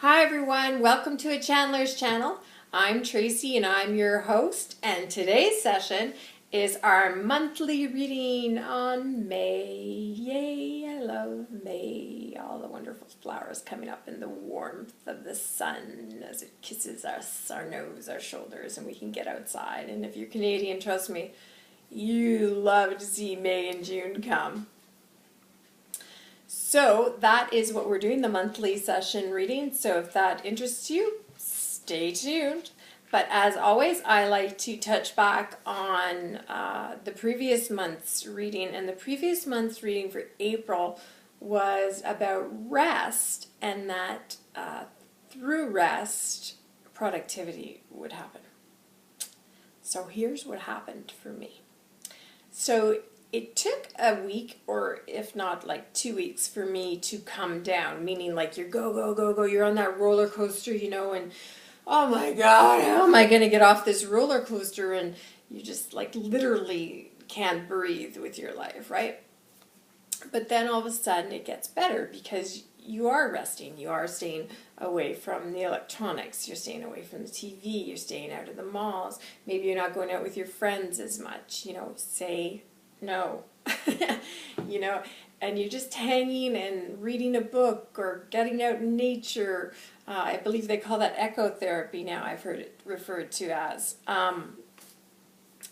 Hi everyone, welcome to A Chandler's Channel. I'm Tracy and I'm your host, and today's session is our monthly reading on May. Yay, I love May. All the wonderful flowers coming up in the warmth of the sun as it kisses us, our nose, our shoulders, and we can get outside. And if you're Canadian, trust me, you love to see May and June come. So that is what we're doing, the monthly session reading. So if that interests you, stay tuned. But as always, I like to touch back on the previous month's reading. And the previous month's reading for April was about rest, and that through rest, productivity would happen. So here's what happened for me. So it took a week, or if not like 2 weeks, for me to come down, meaning like you're go, you're on that roller coaster, and oh my God, how am I going to get off this roller coaster? And you just like literally can't breathe with your life, right? But then all of a sudden it gets better because you are resting, you are staying away from the electronics, you're staying away from the TV, you're staying out of the malls, maybe you're not going out with your friends as much, say no, and you're just hanging and reading a book or getting out in nature. I believe they call that ecotherapy now, I've heard it referred to as.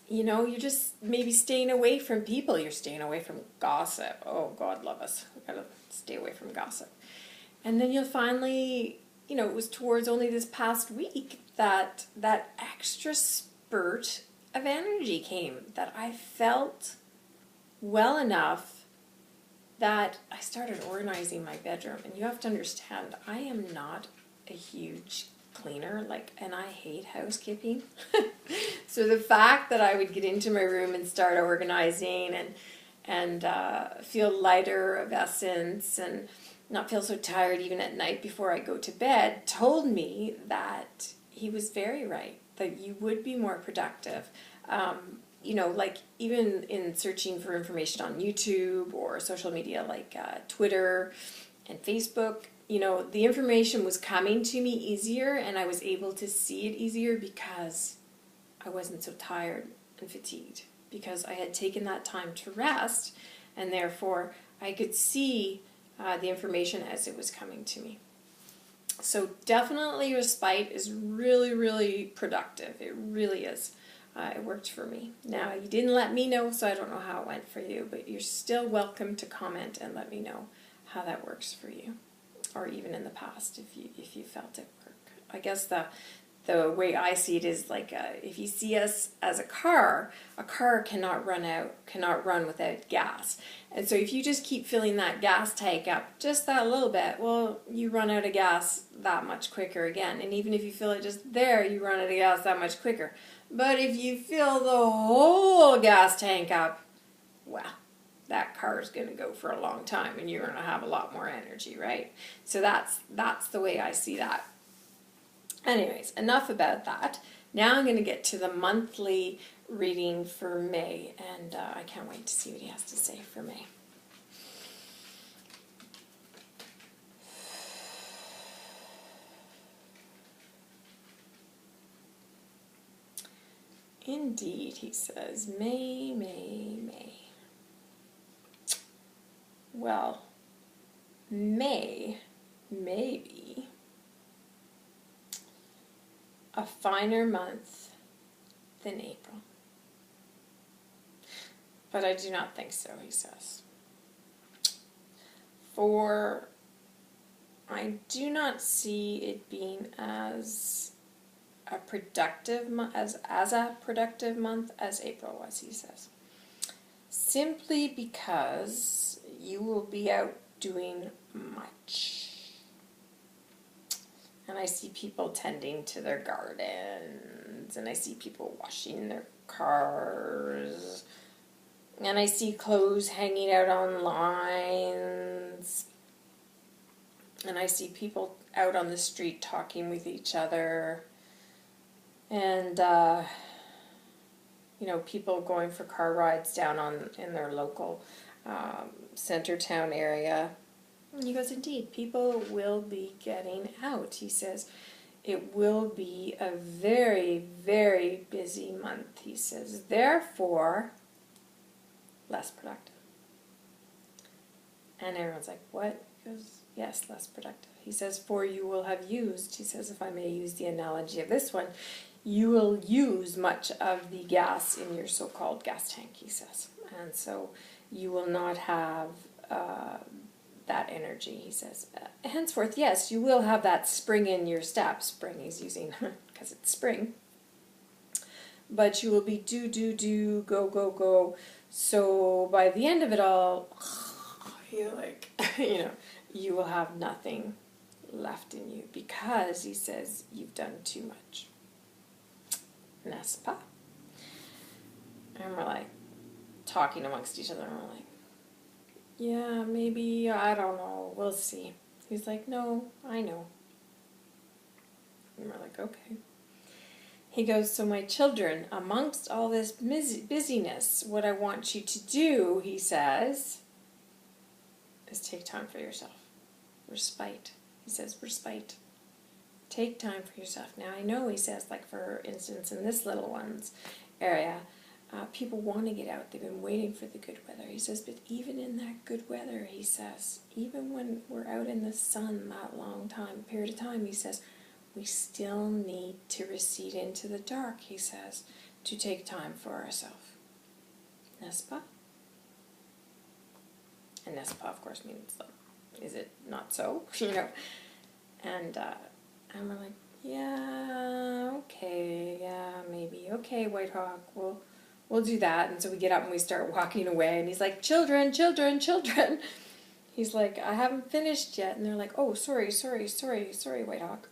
You're just maybe staying away from people, you're staying away from gossip. Oh, God love us, we've got to stay away from gossip. And then you'll finally, it was towards only this past week that extra spurt of energy came, that I felt well enough that I started organizing my bedroom. And you have to understand, I am not a huge cleaner, and I hate housekeeping. So the fact that I would get into my room and start organizing and feel lighter of essence and not feel so tired even at night before I go to bed told me that he was very right, that you would be more productive. Even in searching for information on YouTube or social media like Twitter and Facebook, the information was coming to me easier, and I was able to see it easier because I wasn't so tired and fatigued, because I had taken that time to rest, and therefore I could see the information as it was coming to me. So definitely respite is really, really productive. It really is. It worked for me. Now, you didn't let me know, so I don't know how it went for you, but you're still welcome to comment and let me know how that works for you, or even in the past if you felt it work. I guess the way I see it is like if you see us as a car cannot run without gas. And so if you just keep filling that gas tank up just that little bit, well, you run out of gas that much quicker again. And even if you fill it just there, you run out of gas that much quicker. But if you fill the whole gas tank up, well, that car is going to go for a long time and you're going to have a lot more energy, right? So that's the way I see that. Anyways, enough about that. Now I'm going to get to the monthly reading for May, and I can't wait to see what he has to say for May. Indeed, he says, May, May, May. Well, May may be a finer month than April. But I do not think so, he says. For I do not see it being as a productive as a productive month as April was, he says. Simply because you will be out doing much. And I see people tending to their gardens, and I see people washing their cars, and I see clothes hanging out on lines, and I see people out on the street talking with each other, and people going for car rides down in their local center town area. And he goes, indeed, people will be getting out. He says, it will be a very, very busy month. He says, therefore, less productive. And everyone's like, what? He goes, yes, less productive. He says, for you will have used, he says, if I may use the analogy of this one, you will use much of the gas in your so-called gas tank, he says. And so you will not have that energy, he says. Henceforth, yes, you will have that spring in your step. Spring he's using because it's spring. But you will be do, go, go, go. So by the end of it all, you're like, you will have nothing left in you because, he says, you've done too much. N'est-ce pas? And we're like talking amongst each other, and we're like, yeah, maybe, I don't know, we'll see. He's like, no, I know. And we're like, okay. He goes, so my children, amongst all this busyness, what I want you to do, he says, is take time for yourself. Respite. He says, respite. Take time for yourself. Now, I know, he says, like, for instance, in this little one's area, people want to get out. They've been waiting for the good weather. He says, but even in that good weather, he says, even when we're out in the sun that long period of time, he says, we still need to recede into the dark, he says, to take time for ourselves. N'est-ce pas? And n'est-ce pas, of course, means, is it not so? And we're like, yeah, okay, yeah, maybe, okay, Whitehawk, we'll do that. And so we get up and we start walking away, and he's like, children, children, children. He's like, I haven't finished yet. And they're like, oh, sorry, Whitehawk.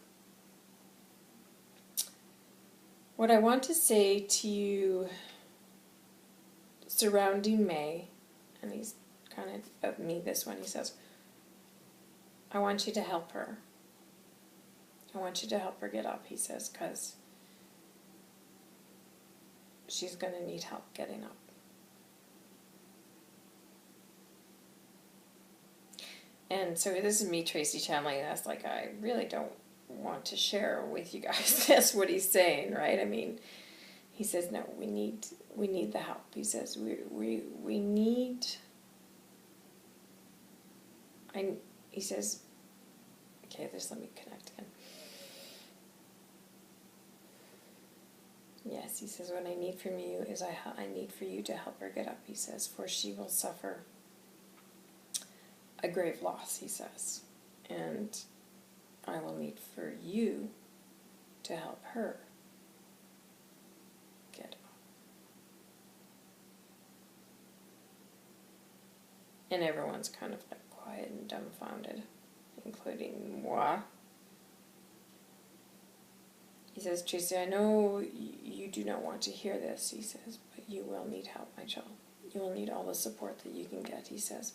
What I want to say to you surrounding May, and he's kind of me this one, he says, I want you to help her. I want you to help her get up, he says, because she's going to need help getting up. And so this is me, Tracy, channeling this. Like, I really don't want to share with you guys that's what he's saying, right? I mean, he says, no, we need the help. He says, we need, he says, okay, just let me connect again. Yes, he says, what I need from you is I need for you to help her get up, he says, for she will suffer a grave loss, he says, and I will need for you to help her get up. And everyone's kind of like quiet and dumbfounded, including moi. He says, Tracy, I know you do not want to hear this, he says, but you will need help, my child. You will need all the support that you can get, he says.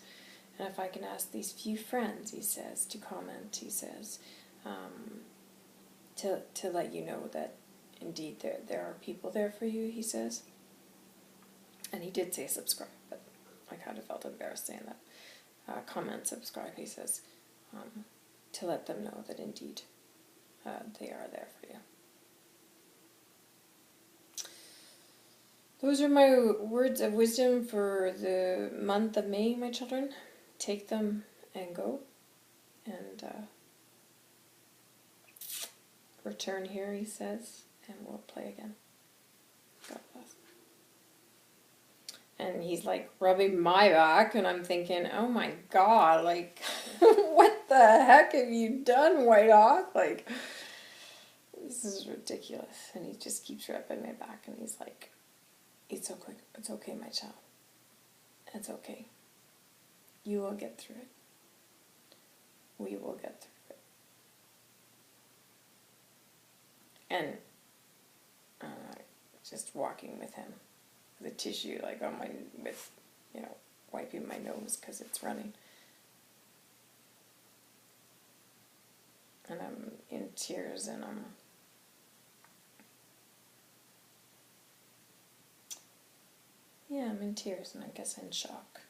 And if I can ask these few friends, he says, to comment, he says, to let you know that indeed there are people there for you, he says. And he did say subscribe, but I kind of felt embarrassed saying that. Comment, subscribe, he says, to let them know that indeed they are there for you. Those are my words of wisdom for the month of May, my children. Take them and go. And return here, he says, and we'll play again. God bless. And he's like rubbing my back, and I'm thinking, oh my God, like, what the heck have you done, Whitehawk? Like, this is ridiculous. And he just keeps rubbing my back, and he's like, it's okay, my child. It's okay. You will get through it. We will get through it. And just walking with him, the tissue like on my, with, wiping my nose because it's running. And I'm in tears, and I'm in tears, and I guess in shock.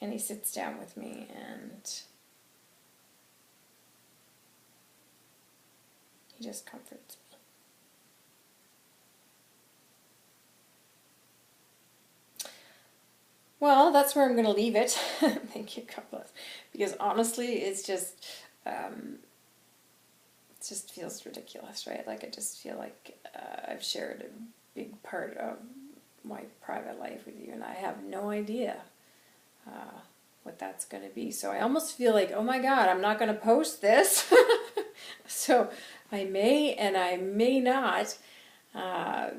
And he sits down with me and he just comforts me. Well, that's where I'm going to leave it. Thank you, God bless. Because honestly, it just feels ridiculous, right? Like I just feel like I've shared a big part of my private life with you, and I have no idea what that's going to be. So I almost feel like, oh my God, I'm not going to post this. So I may and I may not,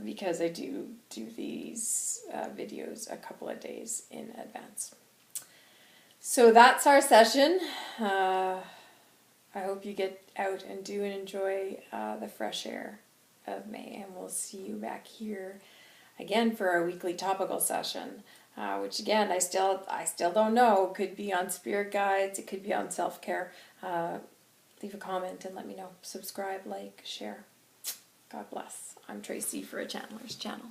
because I do these videos a couple of days in advance. So that's our session. I hope you get out and do enjoy the fresh air of May, and we'll see you back here again for our weekly topical session, which again I still don't know. It could be on spirit guides, it could be on self-care. Leave a comment and let me know. Subscribe, like, share. God bless. I'm Tracy for A Channeler's Channel.